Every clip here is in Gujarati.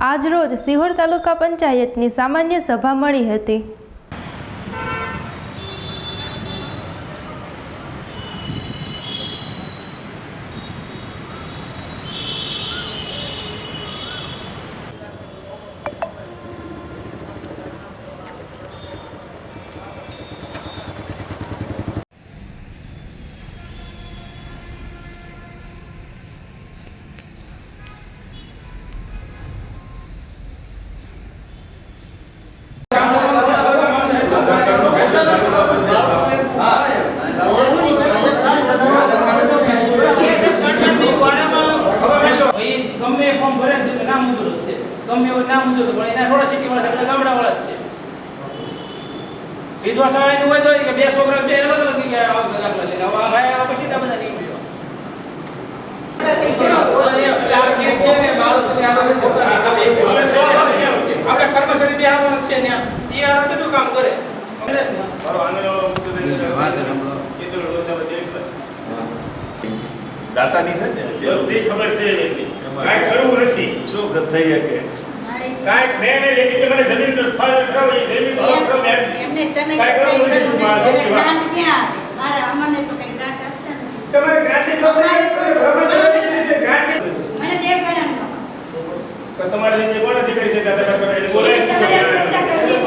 આજરોજ સિહોર તાલુકા પંચાયતની સામાન્ય સભા મળી હતી। વિધવા સહાય હોય તો કે બે છોકરા બે અલગ અલગ જગ્યાએ આવશે દાખલા લઈને હવે ભાઈ આ પછી બધા નહીં મળ્યો આપણે કર્મચારી બિહારવાનું છે ને એ આ બધું કામ કરે દાતાની છે ને તે ખબર છે કાઈ કરવું નથી શું થઈ શકે કાઈ મેને લેતી મને જમીન પર ફળ ખાવ એ જમીન પર ખાવ એમને તમે કાઈ કરવું નથી ગ્રાન્ટ ક્યાં આવે મારા અમને તો કઈ ગ્રાન્ટ આપતા નથી તમારે ગ્રાન્ટ ની ગ્રાન્ટ મને દેવ ગણનો તો તમારે લીધે કોણ અધિકારી છે દાતા કરવા એટલે બોલે ચર્ચા કરી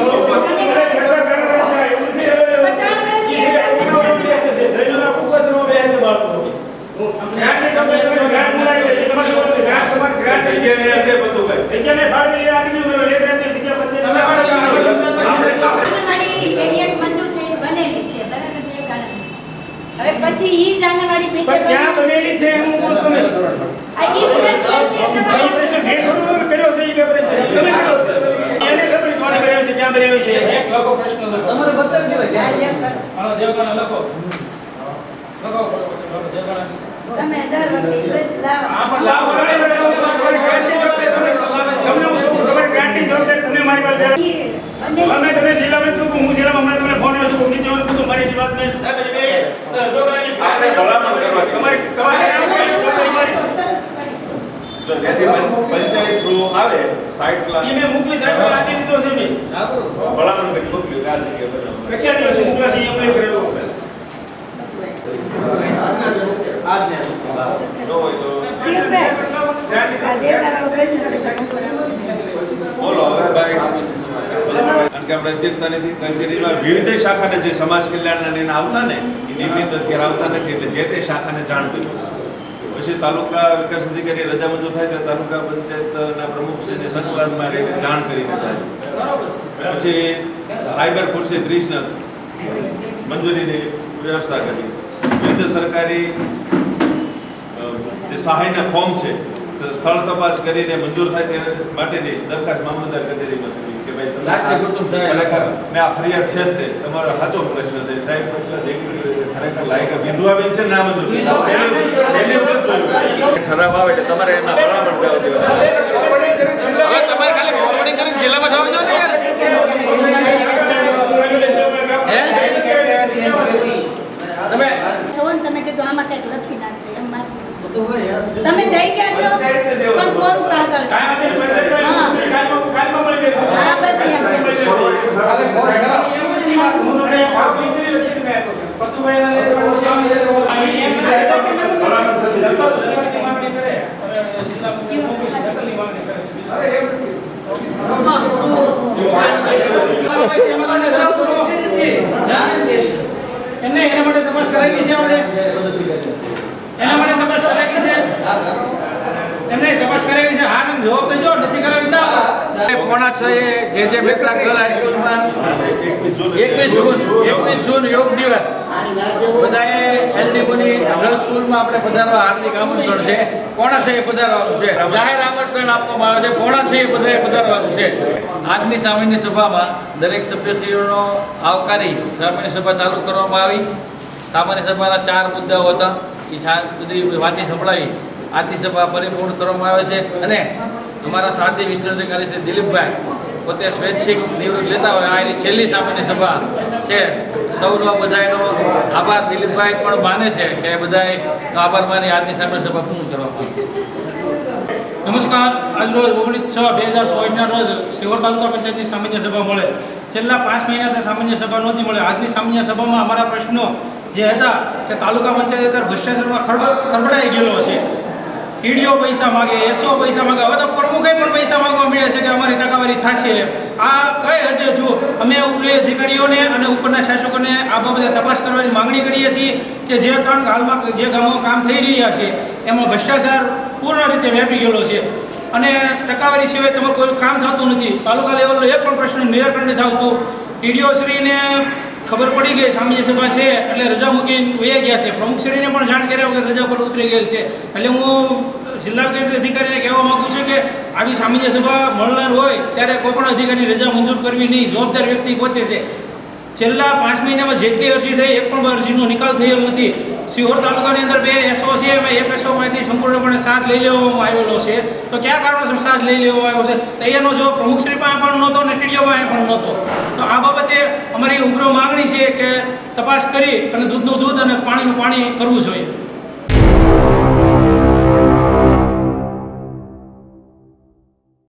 ચર્ચા કરવા છે એવું નથી જમીનના પુકસનો બેસે બાળકો ગ્રાન્ટ ની તમે ગ્રાન્ટ મળાય તમારે ગ્રાન્ટ તમારે ગ્રાન્ટ જગ્યા છે બધું ભાઈ જગ્યાને ફાળવી આપી દીધું રેફરન્સ જગ્યા પછી આંગણવાડી એરિયા મંજૂર થઈ બનેલી છે બરાબર દેવ ગણનો હવે પછી ઈ જ આંગણવાડી બીજે ક્યાં બનેલી છે હું પૂછું તમે આ ઈ પ્રશ્ન મેં થોડું કર્યો છે ઈ કે પ્રશ્ન તમે કર્યો એને ખબર કોણે કર્યો છે ક્યાં બનેલી છે એક લખો પ્રશ્ન લખો તમારે બતાવજો હાલો દેવગણ લખો દેવગણ તમે દર વખતે લાવો આ પણ લાવો ગ્રાન્ટની જવાબદારી તમે મારી પાસે અમે તમે જિલ્લામાં તો હું જિલ્લામાં હમણાં તમને ફોન આવ્યો છું નીચે હું પૂછું મારી વાત મેં સાહેબ બે આપણે ભલામણ કરવાની તમારી જો રેડી પંચાયત થ્રુ આવે સાઇટ પ્લાન ઈ મે મોકલી સાહેબ આપી દીધો છે મે ભલામણ કરી મોકલ્યું આ જગ્યાએ બરાબર કેટલા દિવસ મોકલા છે એપ્લાય કરેલો આજે નો હોય તો બોલો હવે ભાઈ કારણ કે આપણે અધ્યક્ષતાની કચેરીમાં વિવિધ શાખાને જે સમાજ કલ્યાણના આવતા ને એ નિયમિત અત્યારે આવતા નથી એટલે જે તે શાખાને જાણ કરી પછી તાલુકા વિકાસ અધિકારી રજા મંજૂર થાય તો તાલુકા પંચાયતના પ્રમુખશ્રીને સંકલનમાં રહીને જાણ કરીને જાય પછી ફાઈબર ખુરશી 30 મંજૂરીની વ્યવસ્થા કરી વિવિધ સરકારી જે સહાયના ફોર્મ છે સ્થળ તપાસ કરીને મંજૂર થાય તે માટેની દરખાસ્ત મામલતદાર કચેરીમાં કરી કે ભાઈ ખરેખર ને આ ફરિયાદ છે તે તમારો સાચો પ્રશ્ન છે સાહેબ ખરેખર લાયક વિધવા બેન છે ના મંજૂર ઠરાવ આવે એટલે તમારે એના ભલામણ જવા દેવા હવે તમારે ખાલી ફોરવર્ડિંગ કરીને જિલ્લામાં જવા દો ને યાર તમે તમે કીધું આમાં કંઈક લખી નાખજો એમ મારતી તમે દઈ ગયા છો પણ કોરું કાગળ છે હા બસ એમને એના માટે તપાસ કરાવી છે આપણે એના માટે તપાસ કરાવી છે એમને તપાસ કરાવી છે હા ને જવાબ દેજો નથી કરાવી તો પોણા 6 જે બેકલા ગર્લ હાઈસ્કૂલમાં 21 જૂન યોગ દિવસ બધાએ એલડી મુની ગર્લ સ્કૂલમાં આપણે પધારવા હાર્દિક આમંત્રણ છે પોણા 6 પધારવાનું છે જાહેર આમંત્રણ આપવામાં આવે છે પોણા 6 બધાએ પધારવાનું છે આજની સામાન્ય સભામાં દરેક સભ્યશ્રીઓનો આવકારી સામાન્ય સભા ચાલુ કરવામાં આવી સામાન્ય સભાના 4 મુદ્દાઓ હતા એ બધી વાંચી સંભળાવી આજની સભા પરિપૂર્ણ કરવામાં આવે છે અને અમારા સાથી વિસ્તૃત અધિકારી શ્રી દિલીપભાઈ પોતે સ્વૈચ્છિક નિવૃત્ત લેતા હોય આ એની છેલ્લી સામાન્ય સભા છે સૌનો બધાનો આભાર દિલીપભાઈ પણ માને છે કે બધાનો આભાર માની આજની સામાન્ય સભા પૂર્ણ કરવામાં આવી। નમસ્કાર. આજરોજ 19/6/2024ના રોજ શિહોર તાલુકા પંચાયતની સામાન્ય સભા મળે. છેલ્લા 5 મહિનાથી સામાન્ય સભા નહોતી મળે. આજની સામાન્ય સભામાં અમારા પ્રશ્નો જે હતા કે તાલુકા પંચાયત અત્યારે ભ્રષ્ટાચારમાં ખરબડાઈ ગયેલો છે. ટીડીઓ પૈસા માગે, એસઓ પૈસા માગે, હવે તો પ્રમુખે પણ પૈસા માગવા મળ્યા છે કે અમારી ટકાવારી થશે. આ કઈ હદે જો અમે ઉપરી અધિકારીઓને અને ઉપરના શાસકોને આ બાબતે તપાસ કરવાની માંગણી કરીએ છીએ કે જે કારણ હાલમાં જે ગામોમાં કામ થઈ રહ્યા છે એમાં ભ્રષ્ટાચાર પૂર્ણ રીતે વ્યાપી ગયેલો છે અને ટકાવારી સિવાય તમારું કોઈ કામ થતું નથી. તાલુકા લેવલનો એક પણ પ્રશ્ન નિરાકરણ નથી આવતું. ટીડીઓશ્રીને ખબર પડી ગઈ સામાન્ય સભા છે એટલે રજા મૂકીને વયા ગયા છે. પ્રમુખશ્રીને પણ જાણ કર્યા વગર રજા પર ઉતરી ગયેલ છે. એટલે હું જિલ્લા વિકાસ અધિકારીને કહેવા માગું છું કે આવી સામાન્ય સભા મળનાર હોય ત્યારે કોઈ પણ અધિકારી રજા મંજૂર કરવી નહીં. જવાબદાર વ્યક્તિ પહોંચે છે. છેલ્લા 5 મહિનામાં જેટલી અરજી થઈ એક પણ અરજીનો નિકાલ થયેલ નથી. શિહોર તાલુકાની અંદર 2 એસઓ છે, એમાં એક એસઓમાંથી સંપૂર્ણપણે સાથ લઈ લેવામાં આવેલો છે. તો કયા કારણોસર સાથ લઈ લેવામાં આવ્યો છે તો એનો જો પ્રમુખશ્રી પાસે પણ નહોતો અને ટીડીઓ પાસે પણ નહોતો. તો આ બાબતે અમારી ઉગ્ર માગણી છે કે તપાસ કરી અને દૂધનું દૂધ અને પાણીનું પાણી કરવું જોઈએ.